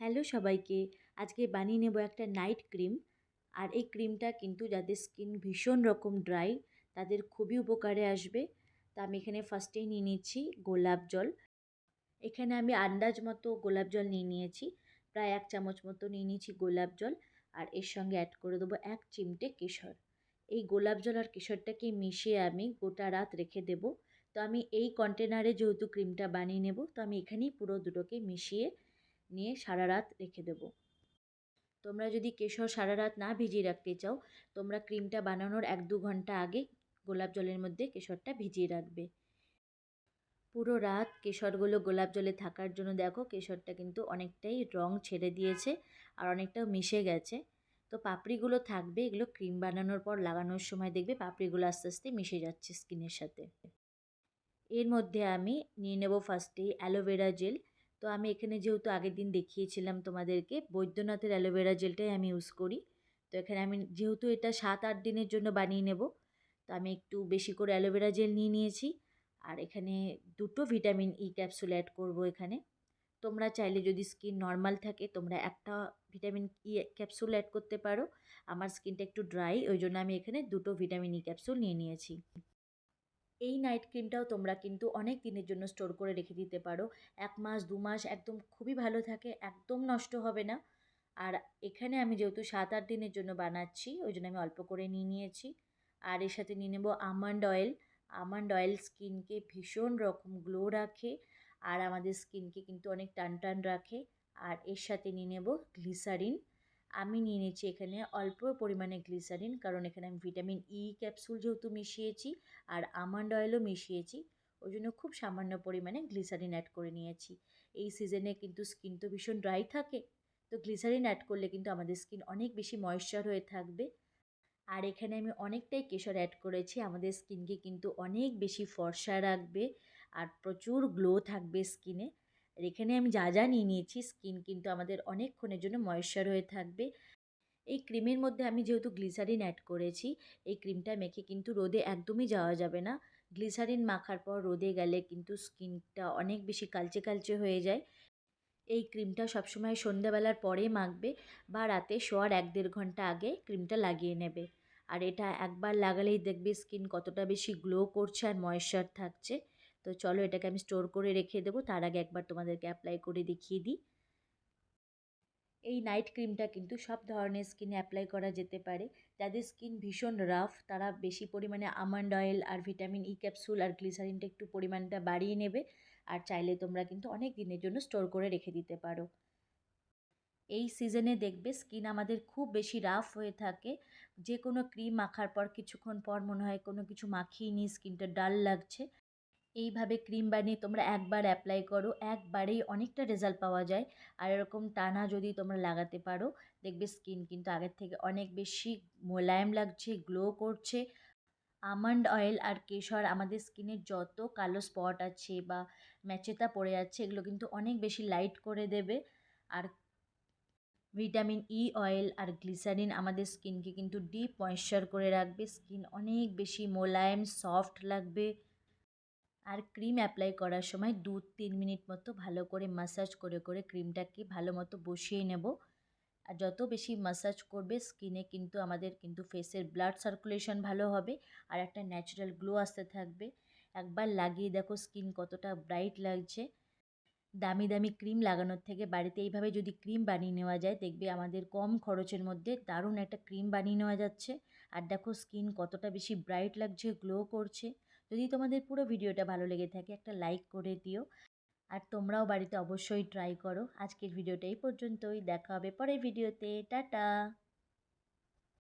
Hello সবাইকে। আজকে বানিয়ে নেব একটা নাইট ক্রিম। আর এই ক্রিমটা কিন্তু যাদের স্কিন ভীষণ রকম ড্রাই তাদের খুবই উপকারে আসবে। তা আমি এখানে ফার্স্টেই নিয়ে নিচ্ছি গোলাপ জল। এখানে আমি আন্দাজ মতো গোলাপ জল নিয়ে নিয়েছি। প্রায় 1 চামচ মতো নিয়ে নিয়েছি গোলাপ জল। আর এর সঙ্গে অ্যাড করে দেবো 1 চিমটে কেশর। এই গোলাপ জল আর কেশরটাকে মিশিয়ে আমি গোটা রাত রেখে দেব। তো আমি এই কন্টেনারে যেহেতু ক্রিমটা বানিয়ে নেব, তো আমি এখানেই পুরো দুটোকে মিশিয়ে নিয়ে সারা রাত রেখে দেবো। তোমরা যদি কেশর সারা রাত না ভিজিয়ে রাখতে চাও, তোমরা ক্রিমটা বানানোর 1-2 ঘন্টা আগে গোলাপ জলের মধ্যে কেশরটা ভিজিয়ে রাখবে। পুরো রাত কেশরগুলো গোলাপ জলে থাকার জন্য দেখো কেশরটা কিন্তু অনেকটাই রং ছেড়ে দিয়েছে আর অনেকটা মিশে গেছে। তো পাপড়িগুলো থাকবে, এগুলো ক্রিম বানানোর পর লাগানোর সময় দেখবে পাপড়িগুলো আস্তে আস্তে মিশে যাচ্ছে স্কিনের সাথে। এর মধ্যে আমি নিয়ে নেব ফার্স্টেই অ্যালোভেরা জেল। তো আমি এখানে যেহেতু আগের দিন দেখিয়েছিলাম তোমাদেরকে, বৈদ্যনাথের অ্যালোভেরা জেলটাই আমি ইউজ করি। তো এখানে আমি যেহেতু এটা 7-8 দিনের জন্য বানিয়ে নেব, তো আমি একটু বেশি করে অ্যালোভেরা জেল নিয়ে নিয়েছি। আর এখানে 2টো ভিটামিন ই ক্যাপসুল অ্যাড করব এখানে। তোমরা চাইলে যদি স্কিন নর্মাল থাকে তোমরা একটা ভিটামিন ই ক্যাপসুল অ্যাড করতে পারো। আমার স্কিনটা একটু ড্রাই, ওই জন্য আমি এখানে 2টো ভিটামিন ই ক্যাপসুল নিয়ে নিয়েছি। এই নাইট ক্রিমটাও তোমরা কিন্তু অনেক দিনের জন্য স্টোর করে রেখে দিতে পারো। 1 মাস 2 মাস একদম খুবই ভালো থাকে, একদম নষ্ট হবে না। আর এখানে আমি যেহেতু 7-8 দিনের জন্য বানাচ্ছি, ওই জন্য আমি অল্প করে নিয়ে নিয়েছি। আর এর সাথে নিয়ে নেব আমন্ড অয়েল। আমন্ড অয়েল স্কিনকে ভীষণ রকম গ্লো রাখে আর আমাদের স্কিনকে কিন্তু অনেক টান টান রাখে। আর এর সাথে নিয়ে নেব গ্লিসারিন। আমি নিয়ে নিচ্ছি এখানে অল্প পরিমাণে গ্লিসারিন, কারণ এখানে আমি ভিটামিন ই ক্যাপসুল যেহেতু মিশিয়েছি আর আমন্ড অয়েলও মিশিয়েছি, ওই জন্য খুব সামান্য পরিমাণে গ্লিসারিন অ্যাড করে নিয়েছি। এই সিজনে কিন্তু স্কিন তো ভীষণ ড্রাই থাকে, তো গ্লিসারিন অ্যাড করলে কিন্তু আমাদের স্কিন অনেক বেশি ময়েশ্চার হয়ে থাকবে। আর এখানে আমি অনেকটাই কেশর অ্যাড করেছি, আমাদের স্কিনকে কিন্তু অনেক বেশি ফর্সা রাখবে আর প্রচুর গ্লো থাকবে স্কিনে। আর এখানে আমি যা যা নিয়ে নিয়েছি, স্কিন কিন্তু আমাদের অনেকক্ষণের জন্য ময়েশ্চার হয়ে থাকবে। এই ক্রিমের মধ্যে আমি যেহেতু গ্লিসারিন অ্যাড করেছি, এই ক্রিমটা মেখে কিন্তু রোদে একদমই যাওয়া যাবে না। গ্লিসারিন মাখার পর রোদে গেলে কিন্তু স্কিনটা অনেক বেশি কালচে কালচে হয়ে যায়। এই ক্রিমটা সবসময় সন্ধ্যাবেলার পরে মাখবে বা রাতে শোয়ার 1-1.5 ঘন্টা আগে ক্রিমটা লাগিয়ে নেবে। আর এটা একবার লাগালেই দেখবে স্কিন কতটা বেশি গ্লো করছে আর ময়েশ্চার থাকছে। তো চলো এটাকে আমি স্টোর করে রেখে দেবো, তার আগে একবার তোমাদেরকে অ্যাপ্লাই করে দেখিয়ে দিই। এই নাইট ক্রিমটা কিন্তু সব ধরনের স্কিনে অ্যাপ্লাই করা যেতে পারে। যাদের স্কিন ভীষণ রাফ তারা বেশি পরিমাণে আমন্ড অয়েল আর ভিটামিন ই ক্যাপসুল আর গ্লিসারিনটা একটু পরিমাণটা বাড়িয়ে নেবে। আর চাইলে তোমরা কিন্তু অনেক দিনের জন্য স্টোর করে রেখে দিতে পারো। এই সিজনে দেখবে স্কিন আমাদের খুব বেশি রাফ হয়ে থাকে। যে কোনো ক্রিম মাখার পর কিছুক্ষণ পর মনে হয় কোনো কিছু মাখিয়ে নিই, স্কিনটা ডাল লাগছে। এইভাবে ক্রিম বানিয়ে তোমরা একবার অ্যাপ্লাই করো, একবারেই অনেকটা রেজাল্ট পাওয়া যায়। আর এরকম টানা যদি তোমরা লাগাতে পারো, দেখবে স্কিন কিন্তু আগের থেকে অনেক বেশি মোলায়েম লাগছে, গ্লো করছে। আমন্ড অয়েল আর কেশর আমাদের স্কিনের যত কালো স্পট আছে বা ম্যাচেতা পড়ে যাচ্ছে এগুলো কিন্তু অনেক বেশি লাইট করে দেবে। আর ভিটামিন ই অয়েল আর গ্লিসারিন আমাদের স্কিনকে কিন্তু ডিপ ময়েশ্চার করে রাখবে, স্কিন অনেক বেশি মোলায়েম সফট লাগবে। আর ক্রিম অ্যাপ্লাই করার সময় 2-3 মিনিট মতো ভালো করে মাসাজ করে করে ক্রিমটাকে ভালো মতো বসিয়ে নেব। আর যত বেশি মাসাজ করবে স্কিনে কিন্তু আমাদের কিন্তু ফেসের ব্লাড সার্কুলেশন ভালো হবে আর একটা ন্যাচারাল গ্লো আসতে থাকবে। একবার লাগিয়ে দেখো স্কিন কতটা ব্রাইট লাগছে। দামি দামি ক্রিম লাগানোর থেকে বাড়িতে এইভাবে যদি ক্রিম বানিয়ে নেওয়া যায়, দেখবে আমাদের কম খরচের মধ্যে দারুণ একটা ক্রিম বানিয়ে নেওয়া যাচ্ছে। আর দেখো স্কিন কতটা বেশি ব্রাইট লাগছে, গ্লো করছে। যদি তোমাদের পুরো ভিডিওটা ভালো লেগে থাকে একটা লাইক করে দিও। আর তোমরাও বাড়িতে অবশ্যই ট্রাই করো। আজকের ভিডিওটা এই পর্যন্তই, দেখা হবে পরের ভিডিওতে। টাটা।